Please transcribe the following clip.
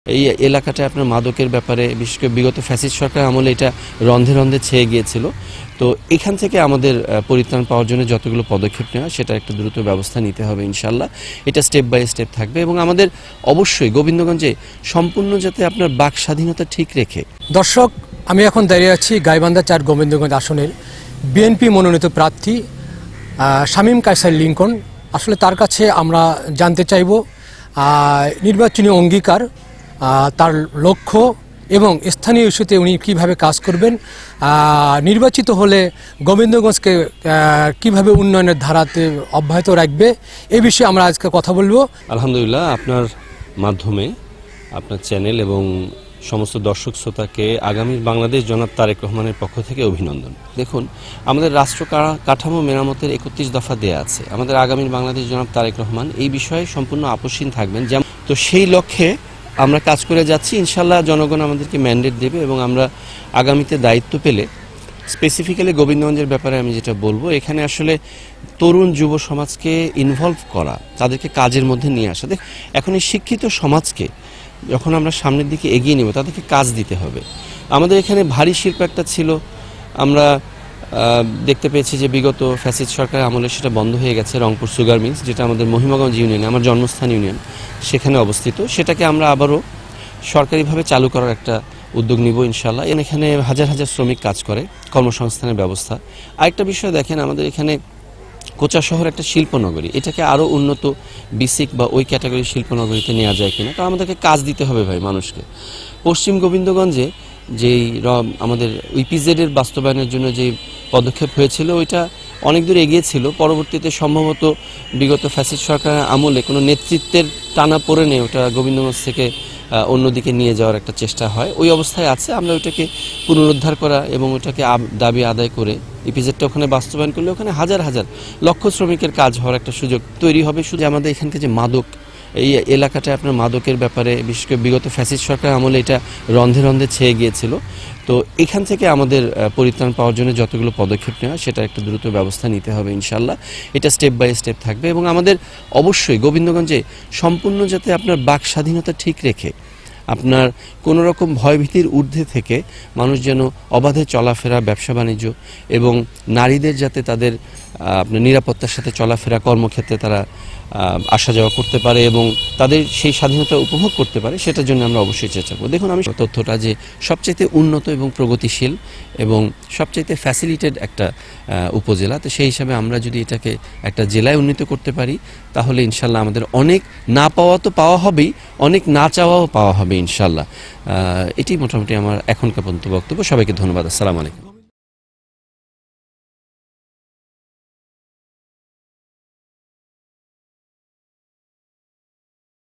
এই এলাকাটা আপনার মাদকের ব্যাপারে বিশেষ করে বিগত ফ্যাসিস্ট সরকার আমলে এটা রন্ধে রন্ধে ছেয়ে গিয়েছিল। তো এখান থেকে আমাদের পরিত্রাণ পাওয়ার জন্য যতগুলো পদক্ষেপ নেওয়া সেটা একটা দ্রুত ব্যবস্থা নিতে হবে ইনশাল্লাহ। এটা স্টেপ বাই স্টেপ থাকবে এবং আমাদের অবশ্যই গোবিন্দগঞ্জে সম্পূর্ণ যাতে আপনার বাক স্বাধীনতা ঠিক রেখে। দর্শক, আমি এখন দাঁড়িয়ে আছি গাইবান্ধা ৪ গোবিন্দগঞ্জ আসনের বিএনপি মনোনীত প্রার্থী শামীম কায়সার লিংকন। আসলে তার কাছে আমরা জানতে চাইব নির্বাচনী অঙ্গীকার, তার লক্ষ্য এবং স্থানীয় ইস্যুতে উনি কীভাবে কাজ করবেন, নির্বাচিত হলে গোবিন্দগঞ্জকে কিভাবে উন্নয়নের ধারাতে অব্যাহত রাখবে, এই বিষয়ে আমরা আজকে কথা বলবো। আলহামদুলিল্লাহ, আপনার মাধ্যমে আপনার চ্যানেল এবং সমস্ত দর্শক শ্রোতাকে আগামীর বাংলাদেশ জনাব তারেক রহমানের পক্ষ থেকে অভিনন্দন। দেখুন, আমাদের রাষ্ট্র কাঠামো মেরামতের ৩১ দফা দেয়া আছে। আমাদের আগামীর বাংলাদেশ জনাব তারেক রহমান এই বিষয়ে সম্পূর্ণ আপোষহীন থাকবেন। যেমন তো সেই লক্ষ্যে আমরা কাজ করে যাচ্ছি। ইনশাল্লাহ জনগণ আমাদেরকে ম্যান্ডেট দেবে এবং আমরা আগামীতে দায়িত্ব পেলে স্পেসিফিক্যালি গোবিন্দগঞ্জের ব্যাপারে আমি যেটা বলবো, এখানে আসলে তরুণ যুব সমাজকে ইনভলভ করা, তাদেরকে কাজের মধ্যে নিয়ে আসা। এখন এই শিক্ষিত সমাজকে যখন আমরা সামনের দিকে এগিয়ে নেব, তাদেরকে কাজ দিতে হবে। আমাদের এখানে ভারী শিল্প একটা ছিল, আমরা দেখতে পেয়েছি যে বিগত ফ্যাসিস্ট সরকার আমলে সেটা বন্ধ হয়ে গেছে। রংপুর সুগার মিলস, যেটা আমাদের মহিমাগঞ্জ ইউনিয়নে, আমার জন্মস্থান ইউনিয়ন, সেখানে অবস্থিত, সেটাকে আমরা আবারও সরকারিভাবে চালু করার একটা উদ্যোগ নিব ইনশাল্লাহ। এখানে হাজার হাজার শ্রমিক কাজ করে, কর্মসংস্থানের ব্যবস্থা। আরেকটা বিষয় দেখেন, আমাদের এখানে কোচা শহর একটা শিল্পনগরী, এটাকে আরও উন্নত বিসিক বা ওই ক্যাটাগরির শিল্পনগরীতে নেওয়া যায় কিনা, কারণ আমাদেরকে কাজ দিতে হবে ভাই মানুষকে। পশ্চিম গোবিন্দগঞ্জে যেই আমাদের ইপিজেডের বাস্তবায়নের জন্য যে পদক্ষেপ হয়েছিল, ওইটা অনেক দূর এগিয়েছিল। পরবর্তীতে সম্ভবত বিগত ফ্যাসিস্ট সরকারের আমলে কোনো নেতৃত্বের টানা পড়ে নেই, ওটা গোবিন্দগঞ্জ থেকে অন্যদিকে নিয়ে যাওয়ার একটা চেষ্টা হয়, ওই অবস্থায় আছে। আমরা ওইটাকে পুনরুদ্ধার করা এবং ওইটাকে দাবি আদায় করে ইপিজেডটা ওখানে বাস্তবায়ন করলে ওখানে হাজার হাজার লক্ষ শ্রমিকের কাজ হওয়ার একটা সুযোগ তৈরি হবে। শুধু আমাদের এখানকে যে মাদক, এই এলাকাটা আপনার মাদকের ব্যাপারে বিশেষ করে বিগত ফ্যাসিস্ট সরকার আমলে এটা রন্ধে রন্ধে ছেয়ে গিয়েছিল। তো এখান থেকে আমাদের পরিত্রাণ পাওয়ার জন্য যতগুলো পদক্ষেপ নেওয়া সেটা একটা দ্রুত ব্যবস্থা নিতে হবে ইনশাল্লাহ। এটা স্টেপ বাই স্টেপ থাকবে এবং আমাদের অবশ্যই গোবিন্দগঞ্জে সম্পূর্ণ যাতে আপনার বাক স্বাধীনতা ঠিক রেখে, আপনার কোনো রকম ভয়ভীতির ঊর্ধ্বে থেকে মানুষ যেন অবাধে চলাফেরা, ব্যবসা বাণিজ্য এবং নারীদের যাতে তাদের আপনার নিরাপত্তার সাথে চলাফেরা, কর্মক্ষেত্রে তারা আসা যাওয়া করতে পারে এবং তাদের সেই স্বাধীনতা উপভোগ করতে পারে, সেটার জন্য আমরা অবশ্যই চেষ্টা করব। দেখুন, আমি তথ্যটা যে সবচাইতে উন্নত এবং প্রগতিশীল এবং সবচাইতে ফ্যাসিলিটেড একটা উপজেলা, তো সেই হিসাবে আমরা যদি এটাকে একটা জেলায় উন্নীত করতে পারি, তাহলে ইনশাল্লাহ আমাদের অনেক না পাওয়া তো পাওয়া হবেই, অনেক না চাওয়াও পাওয়া হবে ইনশাল্লাহ। এটি মোটামুটি আমার এখনকার পর্যন্ত বক্তব্য। সবাইকে ধন্যবাদ। আসসালামু আলাইকুম।